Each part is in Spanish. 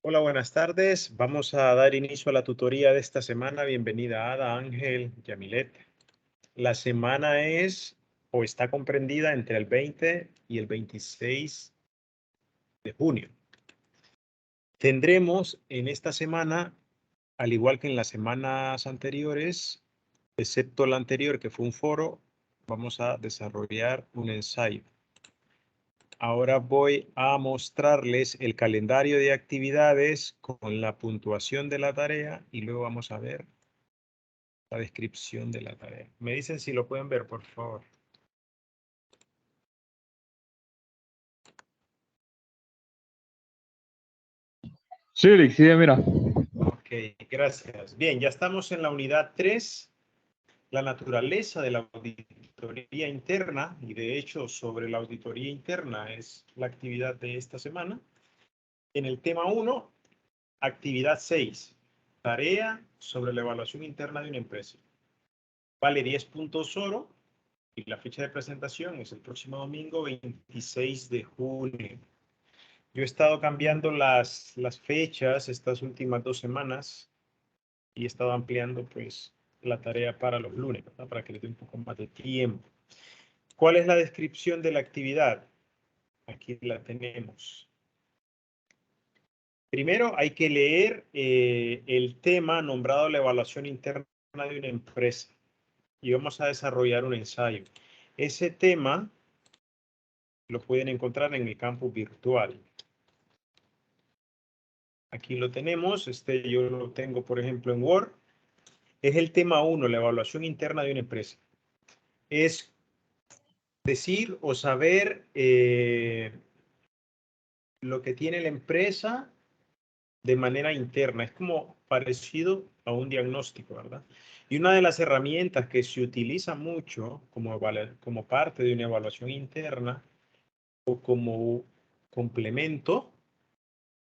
Hola, buenas tardes. Vamos a dar inicio a la tutoría de esta semana. Bienvenida Ada, Ángel, Yamilet. La semana es o está comprendida entre el 20 y el 26 de junio. Tendremos en esta semana, al igual que en las semanas anteriores, excepto la anterior que fue un foro, vamos a desarrollar un ensayo. Ahora voy a mostrarles el calendario de actividades con la puntuación de la tarea y luego vamos a ver la descripción de la tarea. Me dicen si lo pueden ver, por favor. Sí, Lick, sí, mira. Ok, gracias. Bien, ya estamos en la unidad 3, la naturaleza de la auditoría interna, y de hecho sobre la auditoría interna es la actividad de esta semana. En el tema 1, actividad 6, tarea sobre la evaluación interna de una empresa. Vale 10 puntos oro y la fecha de presentación es el próximo domingo 26 de junio. Yo he estado cambiando las fechas estas últimas 2 semanas y he estado ampliando pues la tarea para los lunes, ¿verdad? Para que les dé un poco más de tiempo. ¿Cuál es la descripción de la actividad? Aquí la tenemos. Primero hay que leer el tema nombrado la evaluación interna de una empresa y vamos a desarrollar un ensayo. Ese tema lo pueden encontrar en el campus virtual. Aquí lo tenemos, yo lo tengo por ejemplo en Word. Es el tema 1, la evaluación interna de una empresa. Es decir o saber lo que tiene la empresa de manera interna. Es como parecido a un diagnóstico, ¿verdad? Y una de las herramientas que se utiliza mucho como parte de una evaluación interna o como complemento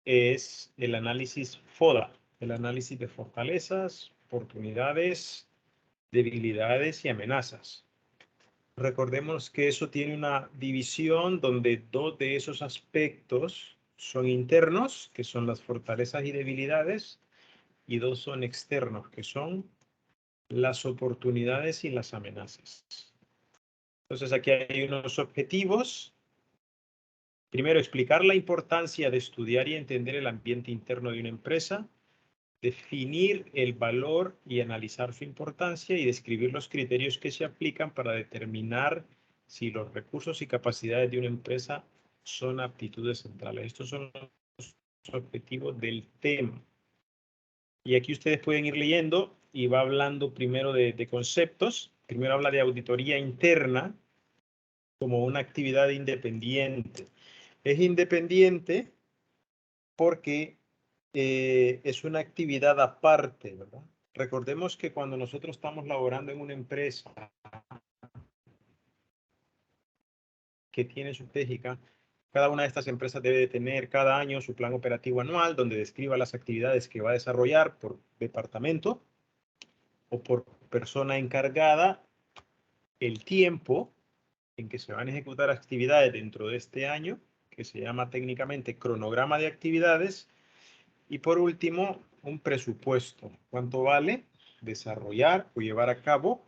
es el análisis FODA, el análisis de fortalezas, oportunidades, debilidades y amenazas. Recordemos que eso tiene una división donde dos de esos aspectos son internos, que son las fortalezas y debilidades, y dos son externos, que son las oportunidades y las amenazas. Entonces aquí hay unos objetivos. Primero, explicar la importancia de estudiar y entender el ambiente interno de una empresa, definir el valor y analizar su importancia y describir los criterios que se aplican para determinar si los recursos y capacidades de una empresa son aptitudes centrales. Estos son los objetivos del tema. Y aquí ustedes pueden ir leyendo y va hablando primero de conceptos. Primero habla de auditoría interna como una actividad independiente. Es independiente porque es una actividad aparte, ¿verdad? Recordemos que cuando nosotros estamos laborando en una empresa que tiene su estratégica, cada una de estas empresas debe de tener cada año su plan operativo anual donde describa las actividades que va a desarrollar por departamento o por persona encargada, el tiempo en que se van a ejecutar actividades dentro de este año, que se llama técnicamente cronograma de actividades, y por último, un presupuesto. ¿Cuánto vale desarrollar o llevar a cabo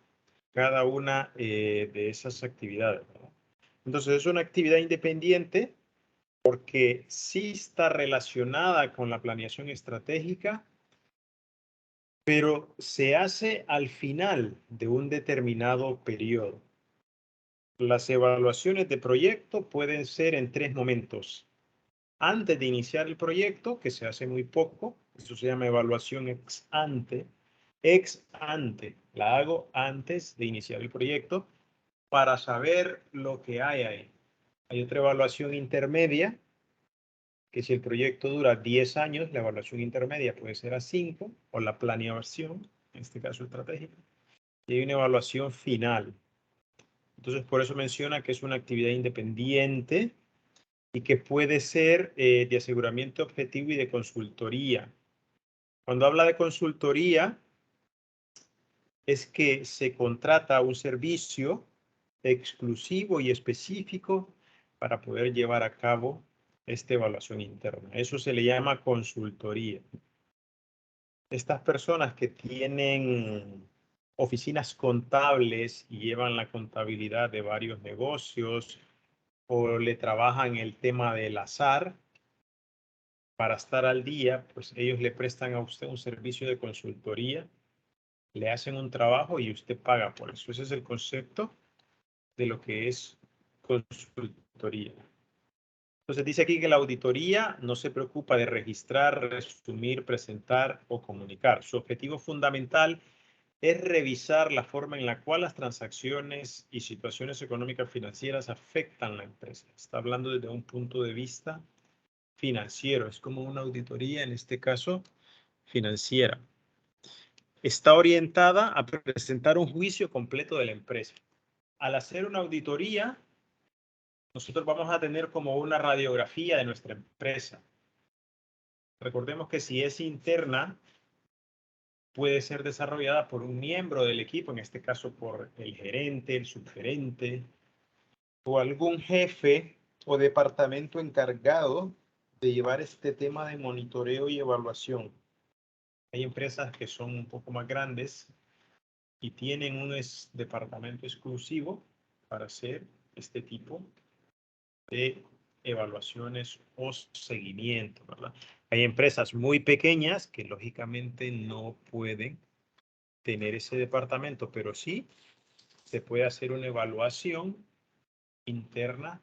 cada una de esas actividades, ¿verdad? Entonces, es una actividad independiente porque sí está relacionada con la planeación estratégica, pero se hace al final de un determinado periodo. Las evaluaciones de proyecto pueden ser en 3 momentos. Antes de iniciar el proyecto, que se hace muy poco, eso se llama evaluación ex ante. Ex ante, la hago antes de iniciar el proyecto para saber lo que hay ahí. Hay otra evaluación intermedia, que si el proyecto dura 10 años, la evaluación intermedia puede ser a 5, o la planeación, en este caso estratégica. Y hay una evaluación final. Entonces, por eso menciona que es una actividad independiente y que puede ser de aseguramiento objetivo y de consultoría. Cuando habla de consultoría, es que se contrata un servicio exclusivo y específico para poder llevar a cabo esta evaluación interna. Eso se le llama consultoría. Estas personas que tienen oficinas contables y llevan la contabilidad de varios negocios o le trabajan el tema del azar para estar al día, pues ellos le prestan a usted un servicio de consultoría, le hacen un trabajo y usted paga por eso. Ese es el concepto de lo que es consultoría. Entonces dice aquí que la auditoría no se preocupa de registrar, resumir, presentar o comunicar. Su objetivo fundamental es revisar la forma en la cual las transacciones y situaciones económicas financieras afectan la empresa. Está hablando desde un punto de vista financiero. Es como una auditoría, en este caso, financiera. Está orientada a presentar un juicio completo de la empresa. Al hacer una auditoría, nosotros vamos a tener como una radiografía de nuestra empresa. Recordemos que si es interna, puede ser desarrollada por un miembro del equipo, en este caso por el gerente, el subgerente o algún jefe o departamento encargado de llevar este tema de monitoreo y evaluación. Hay empresas que son un poco más grandes y tienen un departamento exclusivo para hacer este tipo de evaluaciones o seguimiento, ¿verdad? Hay empresas muy pequeñas que lógicamente no pueden tener ese departamento, pero sí se puede hacer una evaluación interna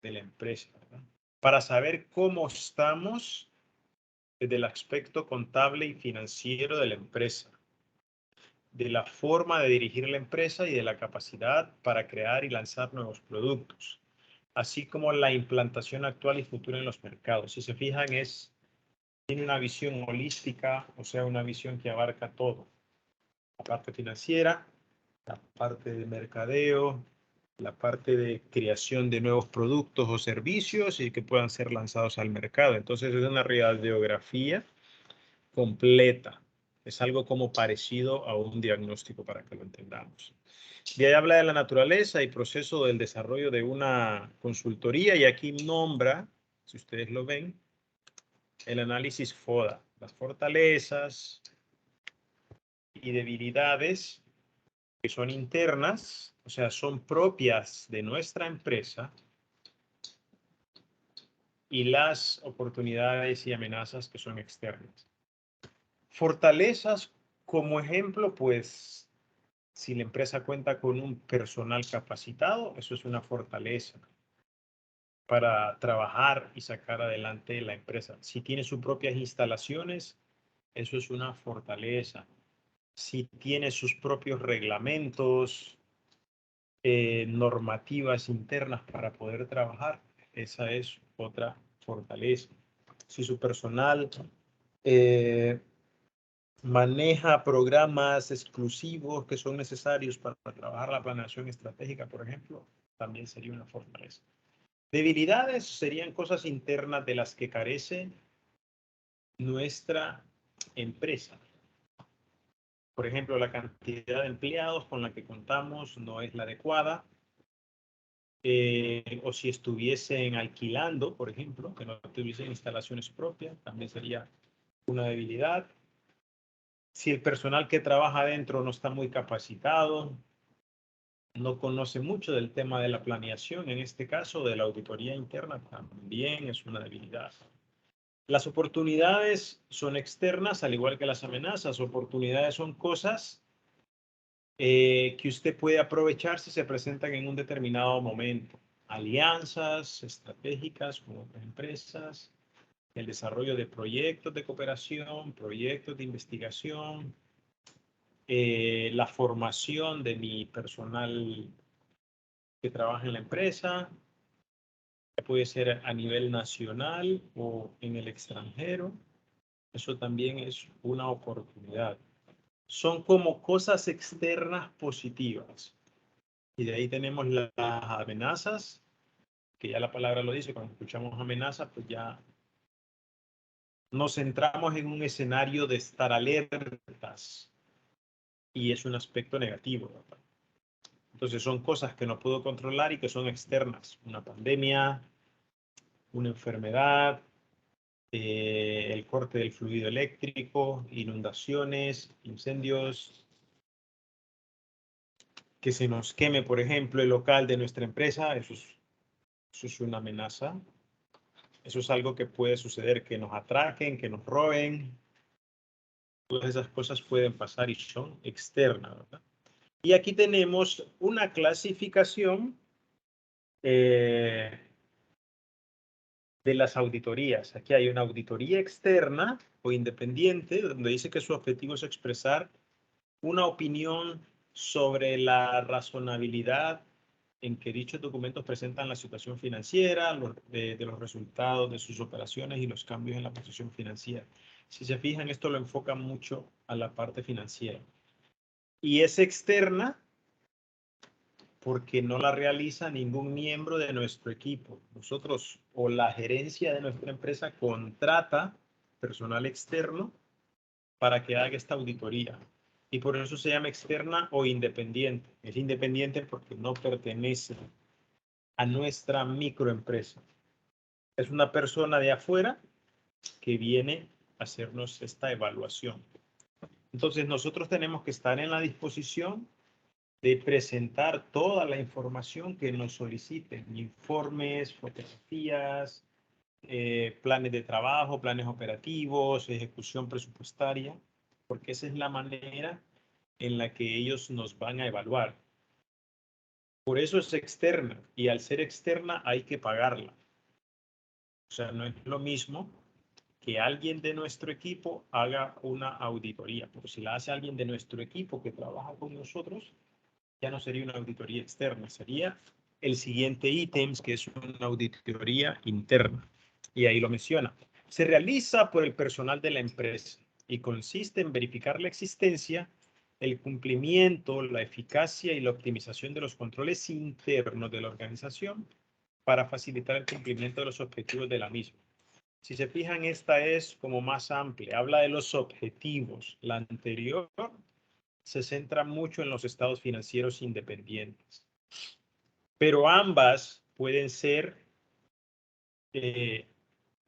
de la empresa, ¿verdad? Para saber cómo estamos desde el aspecto contable y financiero de la empresa, de la forma de dirigir la empresa y de la capacidad para crear y lanzar nuevos productos, así como la implantación actual y futura en los mercados. Si se fijan, tiene una visión holística, o sea, una visión que abarca todo. La parte financiera, la parte de mercadeo, la parte de creación de nuevos productos o servicios y que puedan ser lanzados al mercado. Entonces es una radiografía completa. Es algo como parecido a un diagnóstico para que lo entendamos. De ahí habla de la naturaleza y proceso del desarrollo de una consultoría y aquí nombra, si ustedes lo ven, el análisis FODA, las fortalezas y debilidades que son internas, o sea, son propias de nuestra empresa, y las oportunidades y amenazas que son externas. Fortalezas, como ejemplo, pues, si la empresa cuenta con un personal capacitado, eso es una fortaleza para trabajar y sacar adelante la empresa. Si tiene sus propias instalaciones, eso es una fortaleza. Si tiene sus propios reglamentos, normativas internas para poder trabajar, esa es otra fortaleza. Si su personal maneja programas exclusivos que son necesarios para trabajar la planeación estratégica, por ejemplo, también sería una fortaleza. Debilidades serían cosas internas de las que carece nuestra empresa. Por ejemplo, la cantidad de empleados con la que contamos no es la adecuada. O si estuviesen alquilando, por ejemplo, que no tuviesen instalaciones propias, también sería una debilidad. Si el personal que trabaja adentro no está muy capacitado, no conoce mucho del tema de la planeación, en este caso de la auditoría interna, también es una debilidad. Las oportunidades son externas, al igual que las amenazas. Oportunidades son cosas que usted puede aprovechar si se presentan en un determinado momento. Alianzas estratégicas con otras empresas, el desarrollo de proyectos de cooperación, proyectos de investigación, la formación de mi personal que trabaja en la empresa, puede ser a nivel nacional o en el extranjero. Eso también es una oportunidad. Son como cosas externas positivas. Y de ahí tenemos las amenazas, que ya la palabra lo dice, cuando escuchamos amenazas, pues ya nos centramos en un escenario de estar alertas y es un aspecto negativo, ¿verdad? Entonces son cosas que no puedo controlar y que son externas. Una pandemia, una enfermedad, el corte del fluido eléctrico, inundaciones, incendios, que se nos queme, por ejemplo, el local de nuestra empresa, eso es una amenaza. Eso es algo que puede suceder, que nos atraquen, que nos roben. Todas esas cosas pueden pasar y son externas, ¿verdad? Y aquí tenemos una clasificación de las auditorías. Aquí hay una auditoría externa o independiente, donde dice que su objetivo es expresar una opinión sobre la razonabilidad en que dichos documentos presentan la situación financiera, de los resultados de sus operaciones y los cambios en la posición financiera. Si se fijan, esto lo enfoca mucho a la parte financiera. Y es externa porque no la realiza ningún miembro de nuestro equipo. Nosotros o la gerencia de nuestra empresa contrata personal externo para que haga esta auditoría. Y por eso se llama externa o independiente. Es independiente porque no pertenece a nuestra microempresa. Es una persona de afuera que viene a hacernos esta evaluación. Entonces nosotros tenemos que estar en la disposición de presentar toda la información que nos soliciten, informes, fotografías, planes de trabajo, planes operativos, ejecución presupuestaria, porque esa es la manera en la que ellos nos van a evaluar. Por eso es externa y al ser externa hay que pagarla. O sea, no es lo mismo que alguien de nuestro equipo haga una auditoría, porque si la hace alguien de nuestro equipo que trabaja con nosotros, ya no sería una auditoría externa, sería el siguiente ítem, que es una auditoría interna. Y ahí lo menciona. Se realiza por el personal de la empresa y consiste en verificar la existencia, el cumplimiento, la eficacia y la optimización de los controles internos de la organización para facilitar el cumplimiento de los objetivos de la misma. Si se fijan, esta es como más amplia, habla de los objetivos. La anterior se centra mucho en los estados financieros independientes, pero ambas pueden ser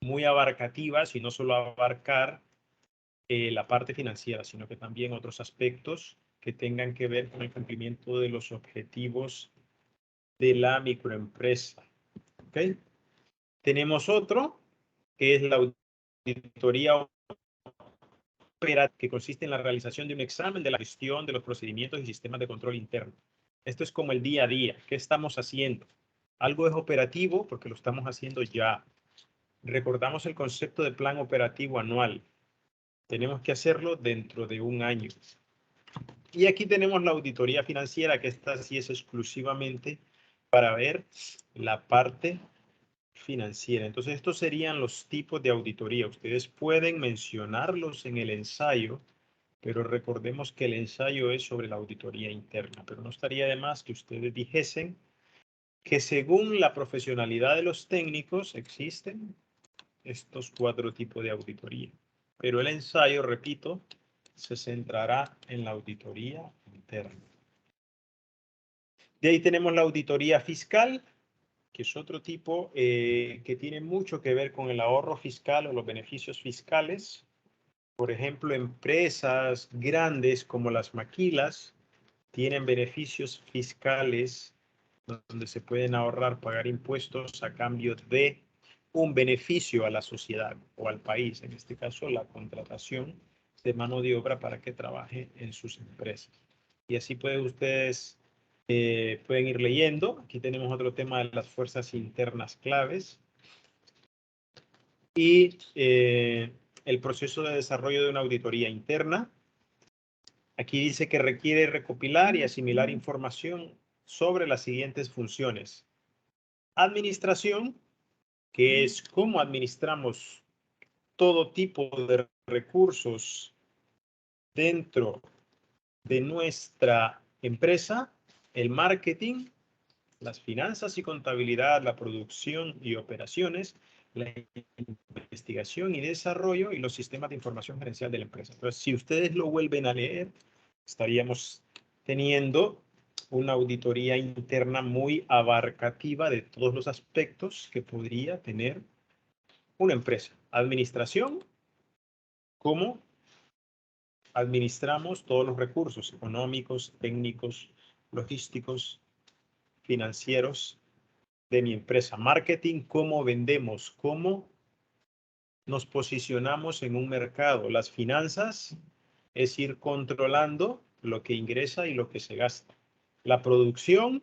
muy abarcativas y no solo abarcar la parte financiera, sino que también otros aspectos que tengan que ver con el cumplimiento de los objetivos de la microempresa. ¿Okay? Tenemos otro, que es la auditoría que consiste en la realización de un examen de la gestión de los procedimientos y sistemas de control interno. Esto es como el día a día. ¿Qué estamos haciendo? Algo es operativo porque lo estamos haciendo ya. Recordamos el concepto de plan operativo anual. Tenemos que hacerlo dentro de un año. Y aquí tenemos la auditoría financiera, que esta sí es exclusivamente para ver la parte financiera. Entonces, estos serían los tipos de auditoría. Ustedes pueden mencionarlos en el ensayo, pero recordemos que el ensayo es sobre la auditoría interna. Pero no estaría de más que ustedes dijesen que según la profesionalidad de los técnicos existen estos 4 tipos de auditoría. Pero el ensayo, repito, se centrará en la auditoría interna. De ahí tenemos la auditoría fiscal, que es otro tipo que tiene mucho que ver con el ahorro fiscal o los beneficios fiscales. Por ejemplo, empresas grandes como las maquilas tienen beneficios fiscales donde se pueden ahorrar, pagar impuestos a cambio de un beneficio a la sociedad o al país, en este caso la contratación de mano de obra para que trabaje en sus empresas. Y así pueden ustedes pueden ir leyendo. Aquí tenemos otro tema de las fuerzas internas claves y el proceso de desarrollo de una auditoría interna. Aquí dice que requiere recopilar y asimilar información sobre las siguientes funciones. Administración, que es cómo administramos todo tipo de recursos dentro de nuestra empresa, el marketing, las finanzas y contabilidad, la producción y operaciones, la investigación y desarrollo y los sistemas de información gerencial de la empresa. Entonces, si ustedes lo vuelven a leer, estaríamos teniendo una auditoría interna muy abarcativa de todos los aspectos que podría tener una empresa. Administración, cómo administramos todos los recursos económicos, técnicos, logísticos, financieros de mi empresa. Marketing, cómo vendemos, cómo nos posicionamos en un mercado. Las finanzas es ir controlando lo que ingresa y lo que se gasta. La producción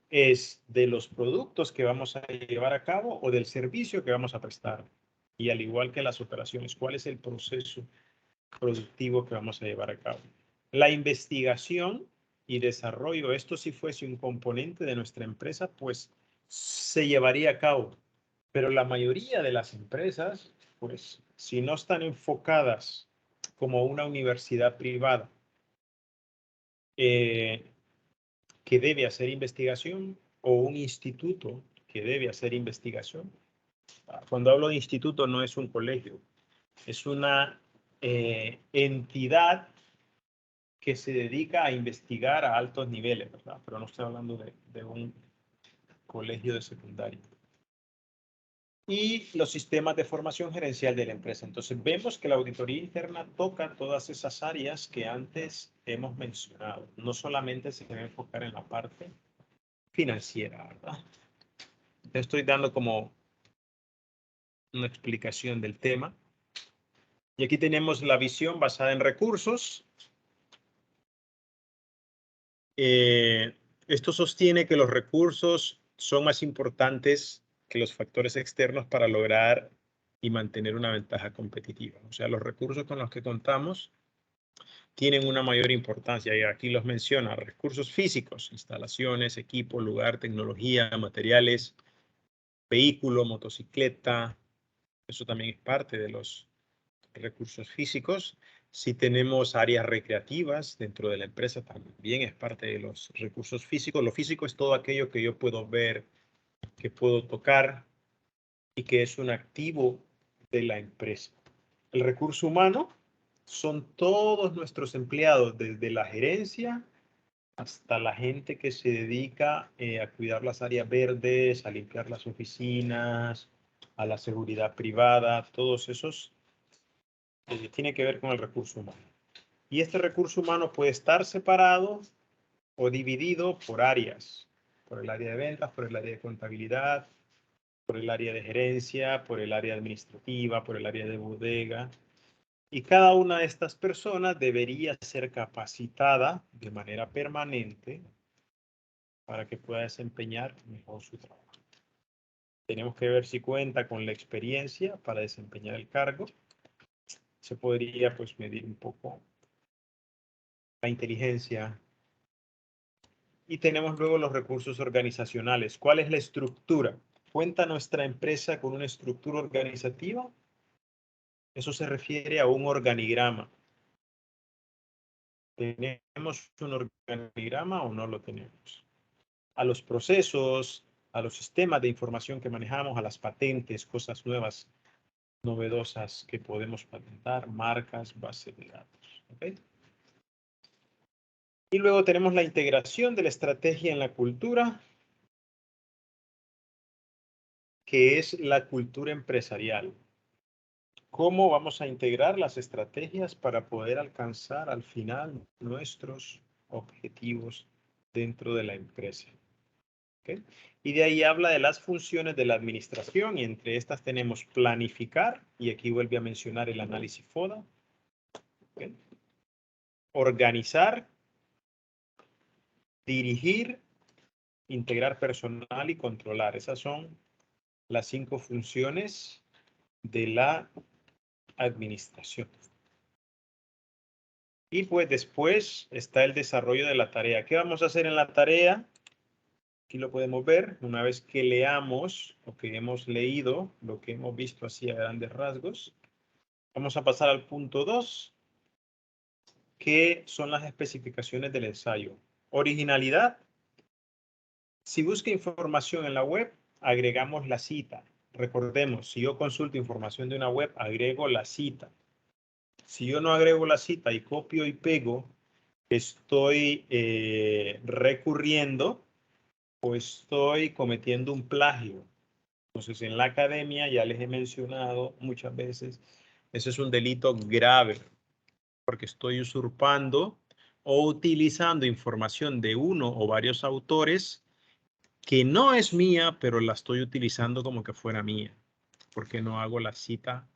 es de los productos que vamos a llevar a cabo o del servicio que vamos a prestar. Y al igual que las operaciones, ¿cuál es el proceso productivo que vamos a llevar a cabo? La investigación y desarrollo, esto si fuese un componente de nuestra empresa, pues se llevaría a cabo. Pero la mayoría de las empresas, pues si no están enfocadas como una universidad privada que debe hacer investigación o un instituto que debe hacer investigación. Cuando hablo de instituto no es un colegio, es una entidad que se dedica a investigar a altos niveles, ¿verdad? Pero no estoy hablando de un colegio de secundaria. Y los sistemas de formación gerencial de la empresa. Entonces vemos que la auditoría interna toca todas esas áreas que antes hemos mencionado. No solamente se debe enfocar en la parte financiera, ¿verdad? Te estoy dando como una explicación del tema. Y aquí tenemos la visión basada en recursos. Esto sostiene que los recursos son más importantes que los factores externos para lograr y mantener una ventaja competitiva. O sea, los recursos con los que contamos tienen una mayor importancia y aquí los menciona: recursos físicos, instalaciones, equipo, lugar, tecnología, materiales, vehículo, motocicleta. Eso también es parte de los recursos físicos. Si tenemos áreas recreativas dentro de la empresa, también es parte de los recursos físicos. Lo físico es todo aquello que yo puedo ver, que puedo tocar y que es un activo de la empresa. El recurso humano son todos nuestros empleados, desde la gerencia hasta la gente que se dedica a cuidar las áreas verdes, a limpiar las oficinas, a la seguridad privada. Todos esos tiene que ver con el recurso humano. Y este recurso humano puede estar separado o dividido por áreas, por el área de ventas, por el área de contabilidad, por el área de gerencia, por el área administrativa, por el área de bodega. Y cada una de estas personas debería ser capacitada de manera permanente para que pueda desempeñar mejor su trabajo. Tenemos que ver si cuenta con la experiencia para desempeñar el cargo. Se podría pues medir un poco la inteligencia. Y tenemos luego los recursos organizacionales. ¿Cuál es la estructura? ¿Cuenta nuestra empresa con una estructura organizativa? Eso se refiere a un organigrama. ¿Tenemos un organigrama o no lo tenemos? A los procesos, a los sistemas de información que manejamos, a las patentes, cosas nuevas, novedosas que podemos patentar, marcas, bases de datos. ¿Okay? Y luego tenemos la integración de la estrategia en la cultura, que es la cultura empresarial. ¿Cómo vamos a integrar las estrategias para poder alcanzar al final nuestros objetivos dentro de la empresa? ¿Okay? Y de ahí habla de las funciones de la administración y entre estas tenemos planificar, y aquí vuelve a mencionar el análisis FODA. ¿Okay? Organizar, dirigir, integrar personal y controlar. Esas son las 5 funciones de la administración. Y pues después está el desarrollo de la tarea. ¿Qué vamos a hacer en la tarea? Aquí lo podemos ver. Una vez que leamos lo que hemos leído, lo que hemos visto así a grandes rasgos, vamos a pasar al punto 2, que son las especificaciones del ensayo. Originalidad. Si busca información en la web, agregamos la cita. Recordemos, si yo consulto información de una web, agrego la cita. Si yo no agrego la cita y copio y pego, estoy recurriendo o estoy cometiendo un plagio. Entonces, en la academia, ya les he mencionado muchas veces, eso es un delito grave, porque estoy usurpando o utilizando información de uno o varios autores que no es mía, pero la estoy utilizando como que fuera mía, porque no hago la cita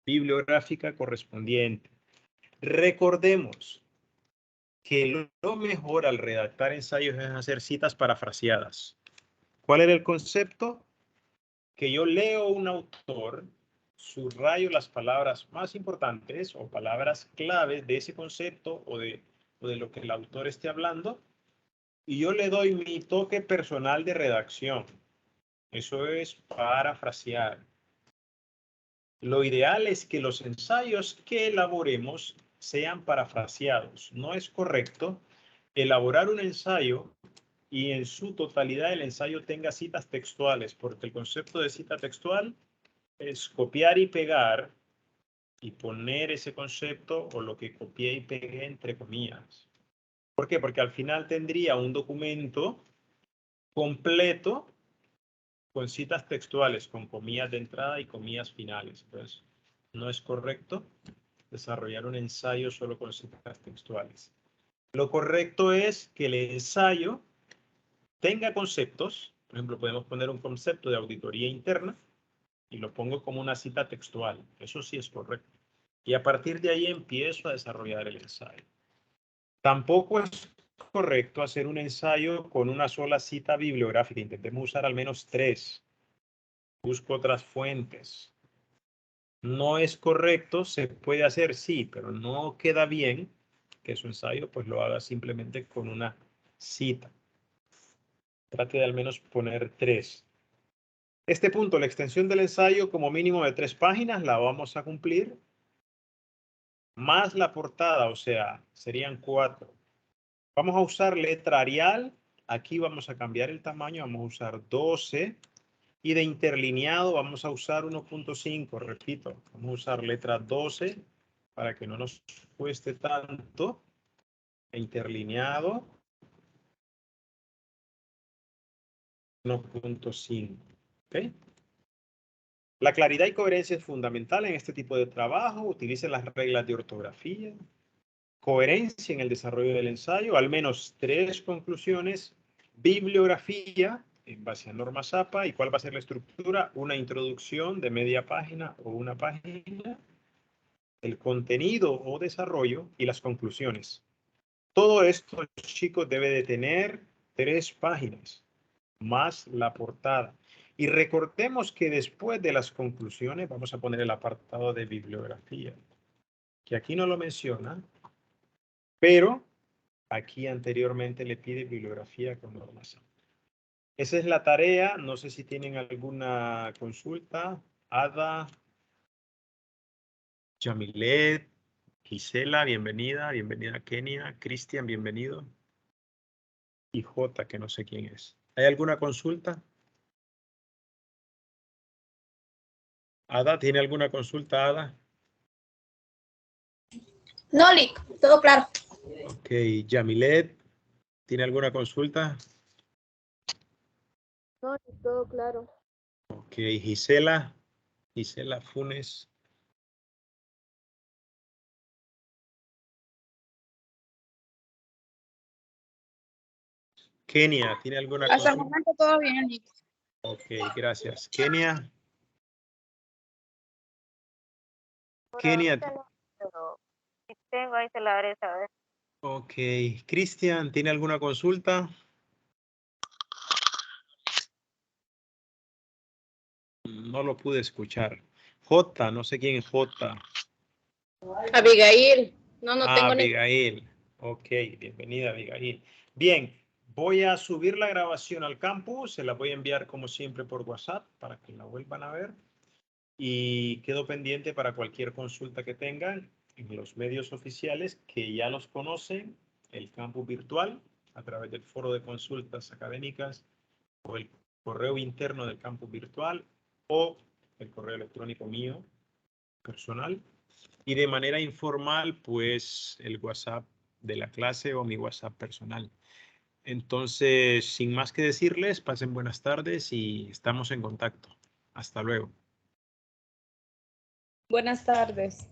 bibliográfica correspondiente. Recordemos que lo mejor al redactar ensayos es hacer citas parafraseadas. ¿Cuál era el concepto? Que yo leo un autor, subrayo las palabras más importantes o palabras claves de ese concepto o de lo que el autor esté hablando, y yo le doy mi toque personal de redacción. Eso es parafrasear. Lo ideal es que los ensayos que elaboremos sean parafraseados. No es correcto elaborar un ensayo y en su totalidad el ensayo tenga citas textuales, porque el concepto de cita textual es copiar y pegar y poner ese concepto o lo que copié y pegué entre comillas. ¿Por qué? Porque al final tendría un documento completo con citas textuales, con comillas de entrada y comillas finales. Entonces, no es correcto desarrollar un ensayo solo con citas textuales. Lo correcto es que el ensayo tenga conceptos. Por ejemplo, podemos poner un concepto de auditoría interna y lo pongo como una cita textual. Eso sí es correcto. Y a partir de ahí empiezo a desarrollar el ensayo. Tampoco es correcto hacer un ensayo con una sola cita bibliográfica. Intentemos usar al menos 3. Busco otras fuentes. No es correcto, se puede hacer, sí, pero no queda bien que su ensayo pues lo haga simplemente con una cita. Trate de al menos poner 3. Este punto, la extensión del ensayo como mínimo de 3 páginas, la vamos a cumplir, más la portada, o sea, serían 4. Vamos a usar letra Arial. Aquí vamos a cambiar el tamaño, vamos a usar 12. Y de interlineado vamos a usar 1.5, repito, vamos a usar letra 12 para que no nos cueste tanto. Interlineado 1.5. ¿Okay? La claridad y coherencia es fundamental en este tipo de trabajo. Utilicen las reglas de ortografía. Coherencia en el desarrollo del ensayo, al menos 3 conclusiones. Bibliografía en base a normas APA. ¿Y cuál va a ser la estructura? Una introducción de media página o una página, el contenido o desarrollo y las conclusiones. Todo esto, chicos, debe de tener 3 páginas, más la portada. Y recordemos que después de las conclusiones vamos a poner el apartado de bibliografía, que aquí no lo menciona, pero aquí anteriormente le pide bibliografía con normas. Esa es la tarea. No sé si tienen alguna consulta. Ada, Jamilet, Gisela, bienvenida. Bienvenida Kenia. Cristian, bienvenido. Y J, que no sé quién es. ¿Hay alguna consulta? Ada, ¿tiene alguna consulta, Ada? No, Lick, todo claro. Ok, Yamilet, ¿tiene alguna consulta? No, todo claro. Ok, Gisela, Gisela Funes. Kenia, ¿tiene alguna Hasta el consulta? momento todo bien, Lick. Ok, gracias. Kenia. Kenia. No, pero si tengo ahí se la haré saber. Ok, Cristian, ¿tiene alguna consulta? No lo pude escuchar. J, no sé quién es J. Abigail, no tengo ni... Abigail. Ok, bienvenida, Abigail. Bien, voy a subir la grabación al campus. Se la voy a enviar como siempre por WhatsApp para que la vuelvan a ver. Y quedo pendiente para cualquier consulta que tengan en los medios oficiales que ya los conocen, el campus virtual a través del foro de consultas académicas o el correo interno del campus virtual o el correo electrónico mío personal, y de manera informal pues el WhatsApp de la clase o mi WhatsApp personal. Entonces, sin más que decirles, pasen buenas tardes y estamos en contacto. Hasta luego. Buenas tardes.